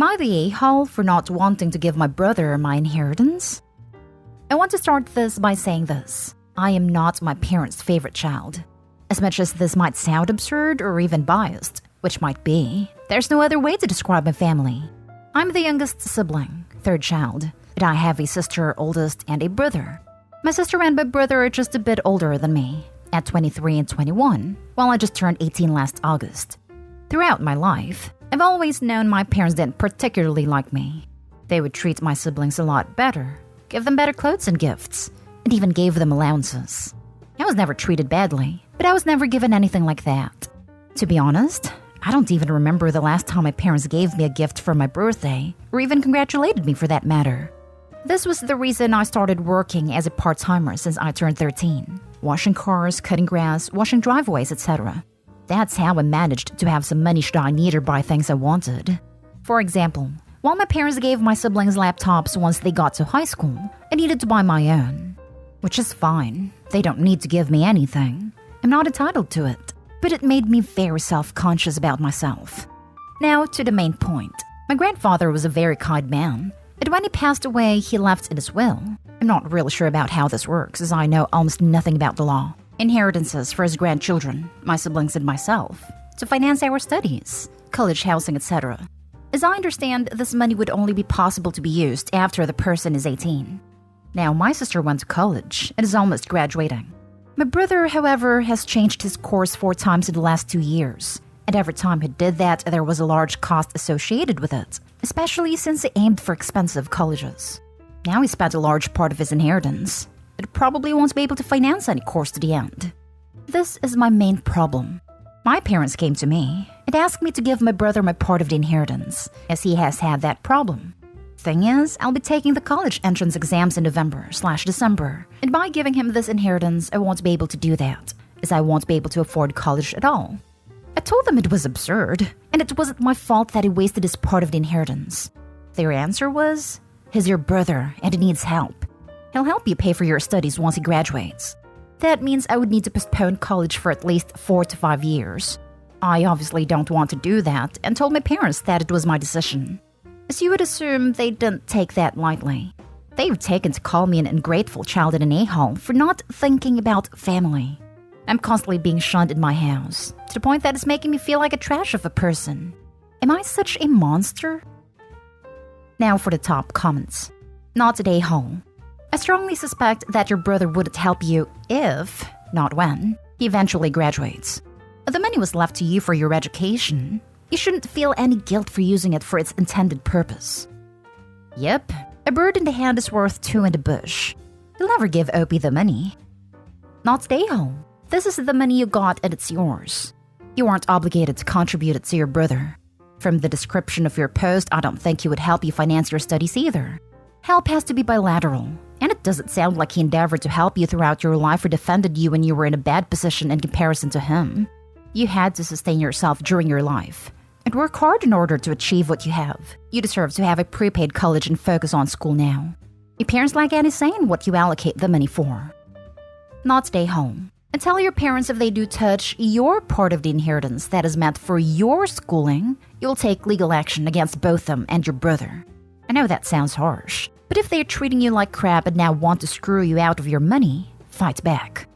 Am I the a-hole for not wanting to give my brother my inheritance? I want to start this by saying this. I am not my parents' favorite child. As much as this might sound absurd or even biased, which might be, there's no other way to describe my family. I'm the youngest sibling, third child, and I have a sister, oldest, and a brother. My sister and my brother are just a bit older than me, at 23 and 21, while I just turned 18 last August. Throughout my life, I've always known my parents didn't particularly like me. They would treat my siblings a lot better, give them better clothes and gifts, and even gave them allowances. I was never treated badly, but I was never given anything like that. To be honest, I don't even remember the last time my parents gave me a gift for my birthday, or even congratulated me for that matter. This was the reason I started working as a part-timer since I turned 13. Washing cars, cutting grass, washing driveways, etc. That's how I managed to have some money should I need or buy things I wanted. For example, while my parents gave my siblings laptops once they got to high school, I needed to buy my own. Which is fine. They don't need to give me anything. I'm not entitled to it. But it made me very self-conscious about myself. Now to the main point. My grandfather was a very kind man, and when he passed away, he left in his will. I'm not really sure about how this works, as I know almost nothing about the law. Inheritances for his grandchildren, my siblings and myself, to finance our studies, college housing, etc. As I understand, this money would only be possible to be used after the person is 18. Now, my sister went to college and is almost graduating. My brother, however, has changed his course 4 times in the last 2 years, and every time he did that, there was a large cost associated with it, especially since he aimed for expensive colleges. Now he spent a large part of his inheritance, but probably won't be able to finance any course to the end. This is my main problem. My parents came to me and asked me to give my brother my part of the inheritance, as he has had that problem. Thing is, I'll be taking the college entrance exams in November/December, and by giving him this inheritance, I won't be able to do that, as I won't be able to afford college at all. I told them it was absurd, and it wasn't my fault that he wasted his part of the inheritance. Their answer was, "He's your brother, and he needs help. He'll help you pay for your studies once he graduates." That means I would need to postpone college for at least 4 to 5 years. I obviously don't want to do that, and told my parents that it was my decision. As you would assume, they didn't take that lightly. They've taken to call me an ungrateful child and an a-hole for not thinking about family. I'm constantly being shunned in my house, to the point that it's making me feel like a trash of a person. Am I such a monster? Now for the top comments. Not an a-hole. I strongly suspect that your brother wouldn't help you if, not when, he eventually graduates. The money was left to you for your education. You shouldn't feel any guilt for using it for its intended purpose. Yep, a bird in the hand is worth 2 in the bush. You'll never give Opie the money. Not stay home. This is the money you got and it's yours. You aren't obligated to contribute it to your brother. From the description of your post, I don't think he would help you finance your studies either. Help has to be bilateral, and it doesn't sound like he endeavored to help you throughout your life or defended you when you were in a bad position in comparison to him. You had to sustain yourself during your life and work hard in order to achieve what you have. You deserve to have a prepaid college and focus on school now. Your parents like any saying what you allocate the money for. Not stay home. And tell your parents if they do touch your part of the inheritance that is meant for your schooling, you'll take legal action against both them and your brother. I know that sounds harsh, but if they're treating you like crap and now want to screw you out of your money, fight back.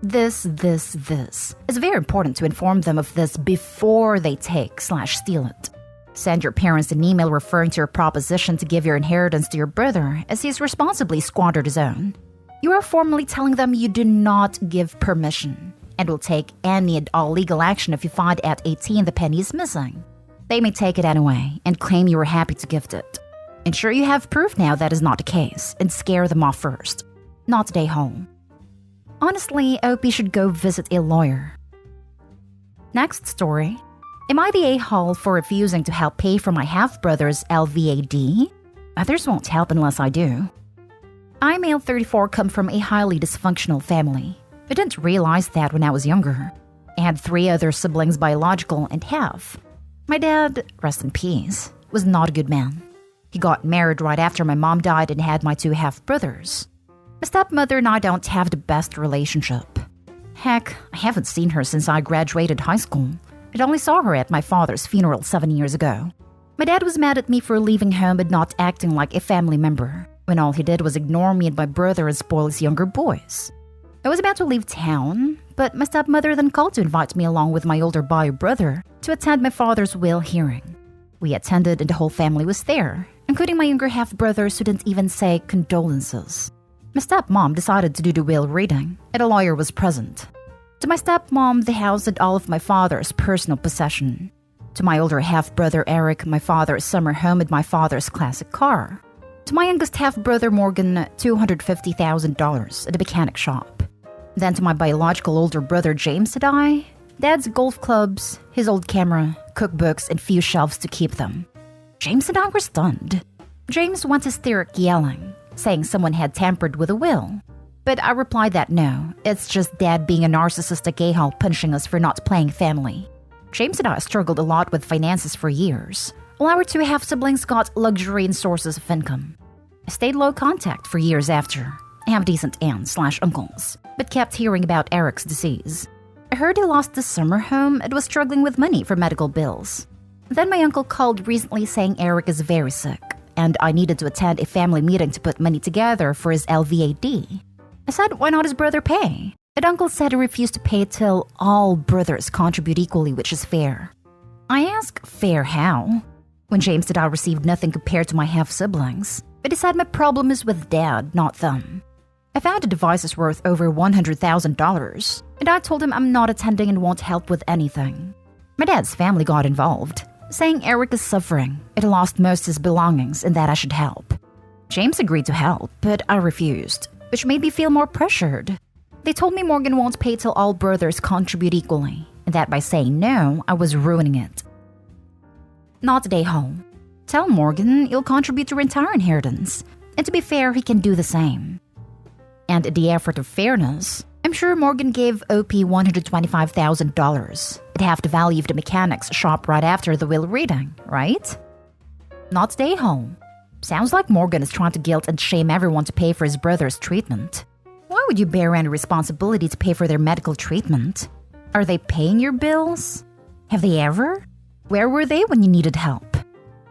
This. It's very important to inform them of this before they take/steal it. Send your parents an email referring to your proposition to give your inheritance to your brother, as he's responsibly squandered his own. You are formally telling them you do not give permission, and will take any and all legal action if you find at 18 the penny is missing. They may take it anyway, and claim you were happy to gift it. Ensure you have proof now that is not the case, and scare them off first. Not stay home. Honestly, Opie should go visit a lawyer. Next story. Am I the a-hole for refusing to help pay for my half-brother's LVAD? Others won't help unless I do. I, male 34, come from a highly dysfunctional family. I didn't realize that when I was younger. I had 3 other siblings, biological and half. My dad, rest in peace, was not a good man. He got married right after my mom died and had my 2 half-brothers. My stepmother and I don't have the best relationship. Heck, I haven't seen her since I graduated high school. I only saw her at my father's funeral 7 years ago. My dad was mad at me for leaving home and not acting like a family member, when all he did was ignore me and my brother and spoil his younger boys. I was about to leave town, but my stepmother then called to invite me along with my older bio brother to attend my father's will hearing. We attended and the whole family was there, including my younger half-brothers who didn't even say condolences. My stepmom decided to do the will reading, and a lawyer was present. To my stepmom, the house had all of my father's personal possession. To my older half-brother Eric, my father's summer home and my father's classic car. To my youngest half-brother Morgan, $250,000 at a mechanic shop. Then to my biological older brother James and I, Dad's golf clubs, his old camera, cookbooks, and few shelves to keep them. James and I were stunned. James went hysteric yelling, saying someone had tampered with a will. But I replied that no, it's just Dad being a narcissistic a-hole punching us for not playing family. James and I struggled a lot with finances for years, while our two half-siblings got luxury and sources of income. I stayed low contact for years after. I have decent aunts/uncles, but kept hearing about Eric's disease. I heard he lost his summer home and was struggling with money for medical bills. Then my uncle called recently saying Eric is very sick, and I needed to attend a family meeting to put money together for his LVAD. I said, why not his brother pay? And uncle said he refused to pay till all brothers contribute equally, which is fair. I asked, fair how? When James and I received nothing compared to my half-siblings, but he said my problem is with Dad, not them. I found the device is worth over $100,000, and I told him I'm not attending and won't help with anything. My dad's family got involved, saying Eric is suffering, and he lost most of his belongings and that I should help. James agreed to help, but I refused, which made me feel more pressured. They told me Morgan won't pay till all brothers contribute equally, and that by saying no, I was ruining it. Not today, home. Tell Morgan he'll contribute to your entire inheritance, and to be fair, he can do the same. And in the effort of fairness, I'm sure Morgan gave OP $125,000. It'd have the value of the mechanics shop right after the will reading, right? Not today, home. Sounds like Morgan is trying to guilt and shame everyone to pay for his brother's treatment. Why would you bear any responsibility to pay for their medical treatment? Are they paying your bills? Have they ever? Where were they when you needed help?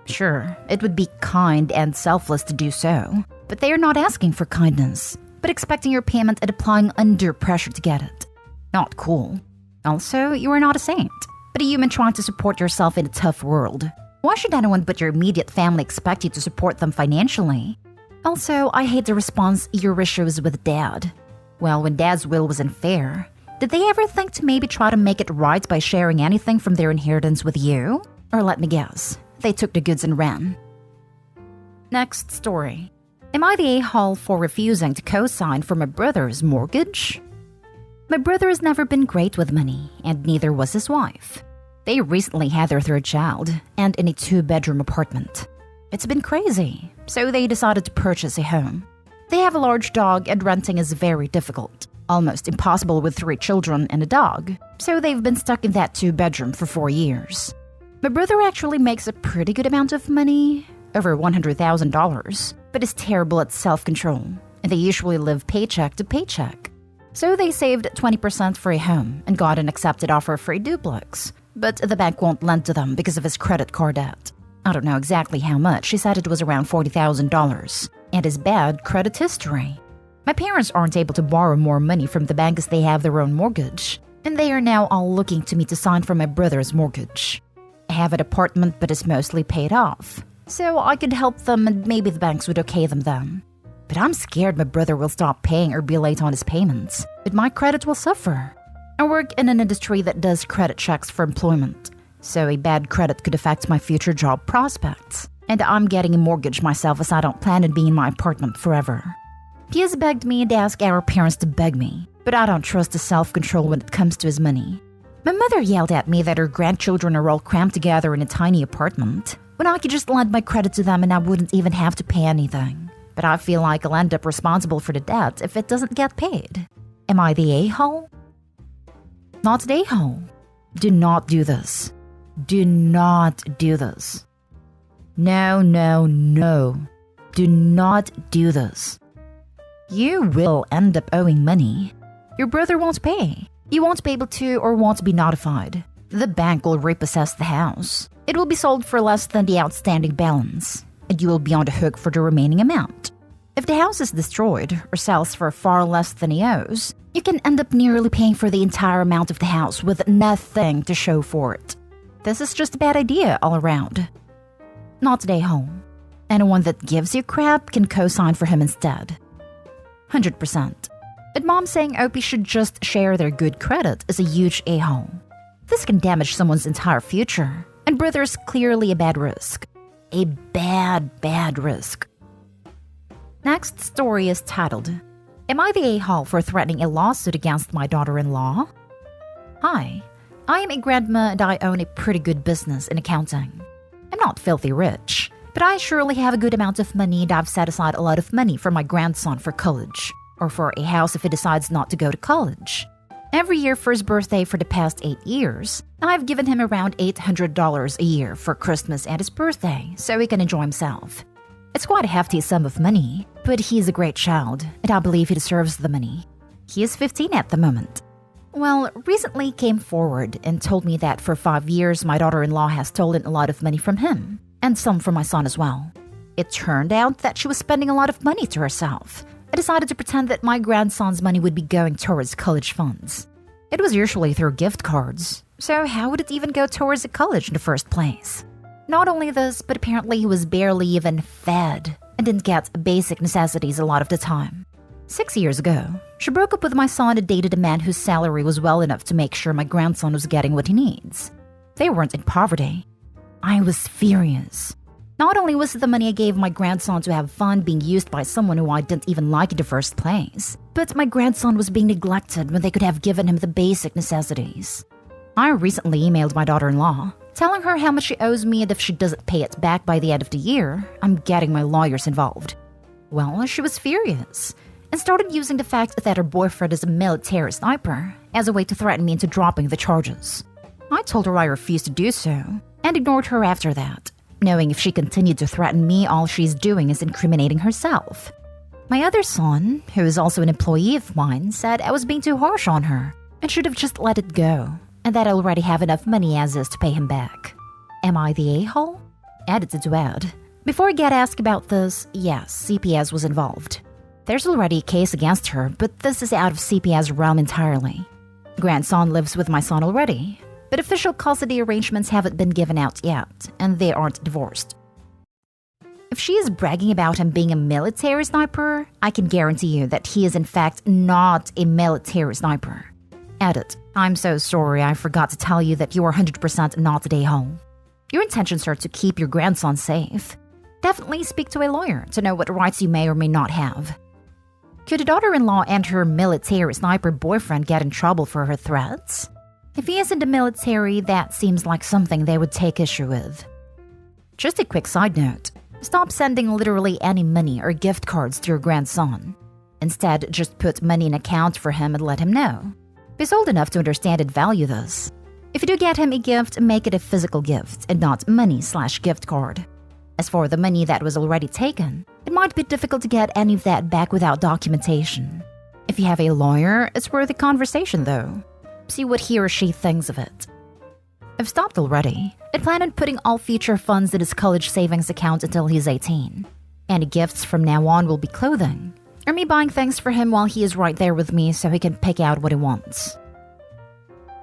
Sure, it would be kind and selfless to do so, but they are not asking for kindness, but expecting your payment and applying under pressure to get it. Not cool. Also, you are not a saint, but a human trying to support yourself in a tough world. Why should anyone but your immediate family expect you to support them financially? Also, I hate the response your issues with Dad. Well, when Dad's will was unfair, did they ever think to maybe try to make it right by sharing anything from their inheritance with you? Or let me guess, they took the goods and ran. Next story. Am I the a-hole for refusing to co-sign for my brother's mortgage? My brother has never been great with money, and neither was his wife. They recently had their third child, and in a 2-bedroom apartment. It's been crazy, so they decided to purchase a home. They have a large dog, and renting is very difficult, almost impossible with 3 children and a dog, so they've been stuck in that 2-bedroom for 4 years. My brother actually makes a pretty good amount of money, over $100,000, but is terrible at self-control, and they usually live paycheck to paycheck. So they saved 20% for a home and got an accepted offer for a duplex, but the bank won't lend to them because of his credit card debt. I don't know exactly how much, she said it was around $40,000, and his bad credit history. My parents aren't able to borrow more money from the bank as they have their own mortgage, and they are now all looking to me to sign for my brother's mortgage. I have an apartment but it's mostly paid off, so I could help them and maybe the banks would okay them then. But I'm scared my brother will stop paying or be late on his payments, but my credit will suffer. I work in an industry that does credit checks for employment, so a bad credit could affect my future job prospects. And I'm getting a mortgage myself as I don't plan on being in my apartment forever. He has begged me and asked our parents to beg me, but I don't trust his self-control when it comes to his money. My mother yelled at me that her grandchildren are all crammed together in a tiny apartment, when I could just lend my credit to them and I wouldn't even have to pay anything. But I feel like I'll end up responsible for the debt if it doesn't get paid. Am I the a-hole? Not the a-hole. Do not do this. Do not do this. No, no, no. Do not do this. You will end up owing money. Your brother won't pay. You won't be able to or won't be notified. The bank will repossess the house. It will be sold for less than the outstanding balance, and you will be on the hook for the remaining amount. If the house is destroyed or sells for far less than he owes, you can end up nearly paying for the entire amount of the house with nothing to show for it. This is just a bad idea all around. Not today, home. Anyone that gives you crap can co-sign for him instead. 100%. But mom saying Opie should just share their good credit is a huge a-hole. This can damage someone's entire future, and brother is clearly a bad risk. A bad risk. Next story is titled, Am I the a-hole for threatening a lawsuit against my daughter-in-law? Hi, I am a grandma and I own a pretty good business in accounting. I'm not filthy rich, but I surely have a good amount of money and I've set aside a lot of money for my grandson for college, or for a house if he decides not to go to college. Every year for his birthday for the past 8 years, I've given him around $800 a year for Christmas and his birthday so he can enjoy himself. It's quite a hefty sum of money, but he's a great child, and I believe he deserves the money. He is 15 at the moment. Well, recently came forward and told me that for 5 years my daughter-in-law has stolen a lot of money from him, and some from my son as well. It turned out that she was spending a lot of money to herself. I decided to pretend that my grandson's money would be going towards college funds. It was usually through gift cards, so how would it even go towards a college in the first place? Not only this, but apparently he was barely even fed and didn't get basic necessities a lot of the time. 6 years ago, she broke up with my son and dated a man whose salary was well enough to make sure my grandson was getting what he needs. They weren't in poverty. I was furious. Not only was the money I gave my grandson to have fun being used by someone who I didn't even like in the first place, but my grandson was being neglected when they could have given him the basic necessities. I recently emailed my daughter-in-law, telling her how much she owes me and if she doesn't pay it back by the end of the year, I'm getting my lawyers involved. Well, she was furious and started using the fact that her boyfriend is a military sniper as a way to threaten me into dropping the charges. I told her I refused to do so and ignored her after that, knowing if she continued to threaten me, all she's doing is incriminating herself. My other son, who is also an employee of mine, said I was being too harsh on her and should have just let it go, and that I already have enough money as is to pay him back. Am I the a-hole? Edited to add, before I get asked about this, yes, CPS was involved. There's already a case against her, but this is out of CPS realm entirely. Grandson lives with my son already, but official custody arrangements haven't been given out yet, and they aren't divorced. If she is bragging about him being a military sniper, I can guarantee you that he is in fact not a military sniper. Edit. I'm so sorry, I forgot to tell you that you are 100% not a a-hole. Your intentions are to keep your grandson safe. Definitely speak to a lawyer to know what rights you may or may not have. Could a daughter-in-law and her military sniper boyfriend get in trouble for her threats? If he is in the military, that seems like something they would take issue with. Just a quick side note. Stop sending literally any money or gift cards to your grandson. Instead, just put money in an account for him and let him know. He's old enough to understand and value this. If you do get him a gift, make it a physical gift and not money/gift card. As for the money that was already taken, it might be difficult to get any of that back without documentation. If you have a lawyer, it's worth a conversation though. See what he or she thinks of it. I've stopped already. I plan on putting all future funds in his college savings account until he's 18. Any gifts from now on will be clothing, or me buying things for him while he is right there with me so he can pick out what he wants.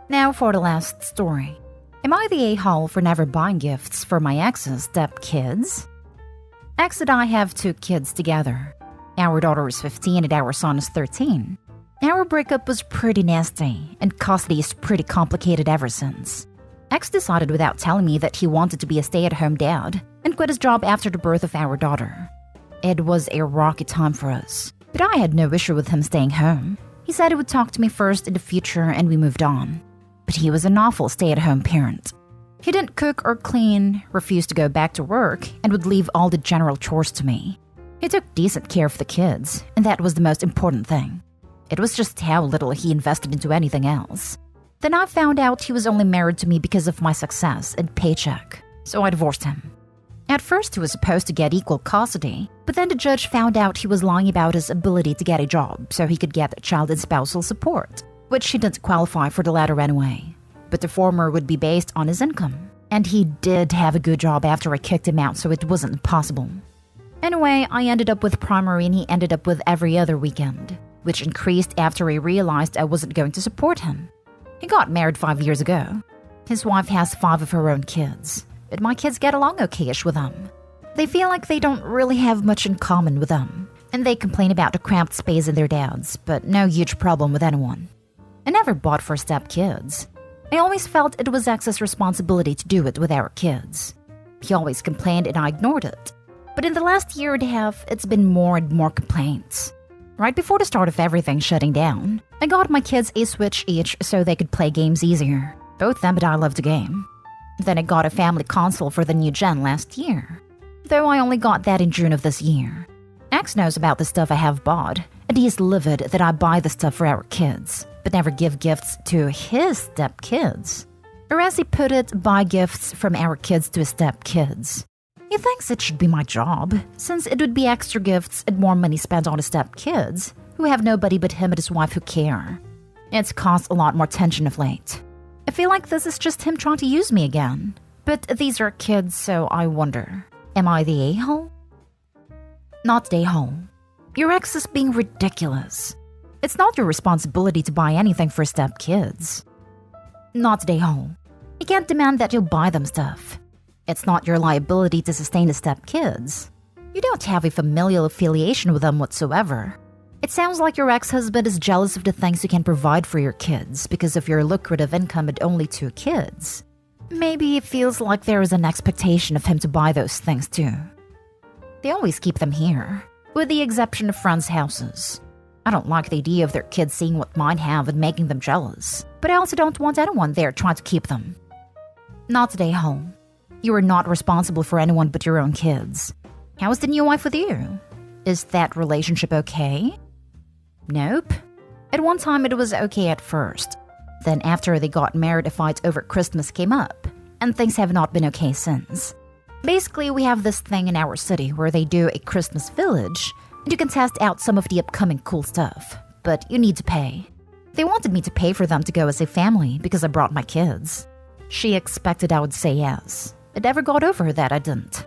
Now for the last story. Am I the a-hole for never buying gifts for my ex's step-kids? Ex and I have 2 kids together. Our daughter is 15 and our son is 13. Our breakup was pretty nasty, and custody is pretty complicated ever since. Ex decided without telling me that he wanted to be a stay-at-home dad and quit his job after the birth of our daughter. It was a rocky time for us, but I had no issue with him staying home. He said he would talk to me first in the future and we moved on. But he was an awful stay-at-home parent. He didn't cook or clean, refused to go back to work, and would leave all the general chores to me. He took decent care of the kids, and that was the most important thing. It was just how little he invested into anything else. Then I found out he was only married to me because of my success and paycheck, so I divorced him. At first he was supposed to get equal custody, but then the judge found out he was lying about his ability to get a job so he could get child and spousal support, which he didn't qualify for the latter anyway. but the former would be based on his income. And he did have a good job after I kicked him out, so it wasn't possible. Anyway, I ended up with primary and he ended up with every other weekend, which increased after he realized I wasn't going to support him. He got married 5 years ago. His wife has 5 of her own kids, but my kids get along okay-ish with them. They feel like they don't really have much in common with them, and they complain about the cramped space in their dads, but no huge problem with anyone. I never bought for step-kids. I always felt it was X's responsibility to do it with our kids. He always complained and I ignored it. But in the last year and a half, it's been more and more complaints. Right before the start of everything shutting down, I got my kids a Switch each so they could play games easier. Both them and I love the game. Then I got a family console for the new gen last year. Though I only got that in June of this year. X knows about the stuff I have bought, and he is livid that I buy the stuff for our kids, but never give gifts to his step-kids. Or as he put it, buy gifts from our kids to his step-kids. He thinks it should be my job, since it would be extra gifts and more money spent on his step-kids, who have nobody but him and his wife who care. It's caused a lot more tension of late. I feel like this is just him trying to use me again. But these are kids, so I wonder, am I the a-hole? Not the a-hole. Your ex is being ridiculous. It's not your responsibility to buy anything for step-kids. Not the a-hole. You can't demand that you'll buy them stuff. It's not your liability to sustain the step-kids. You don't have a familial affiliation with them whatsoever. It sounds like your ex-husband is jealous of the things you can provide for your kids because of your lucrative income and only 2 kids. Maybe it feels like there is an expectation of him to buy those things too. They always keep them here, with the exception of friends' houses. I don't like the idea of their kids seeing what mine have and making them jealous, but I also don't want anyone there trying to keep them. Not today, home. You are not responsible for anyone but your own kids. How is the new wife with you? Is that relationship okay? Nope. At one time it was okay at first. Then after they got married, a fight over Christmas came up, and things have not been okay since. Basically, we have this thing in our city where they do a Christmas village, and you can test out some of the upcoming cool stuff, but you need to pay. They wanted me to pay for them to go as a family because I brought my kids. She expected I would say yes. I never got over that I didn't.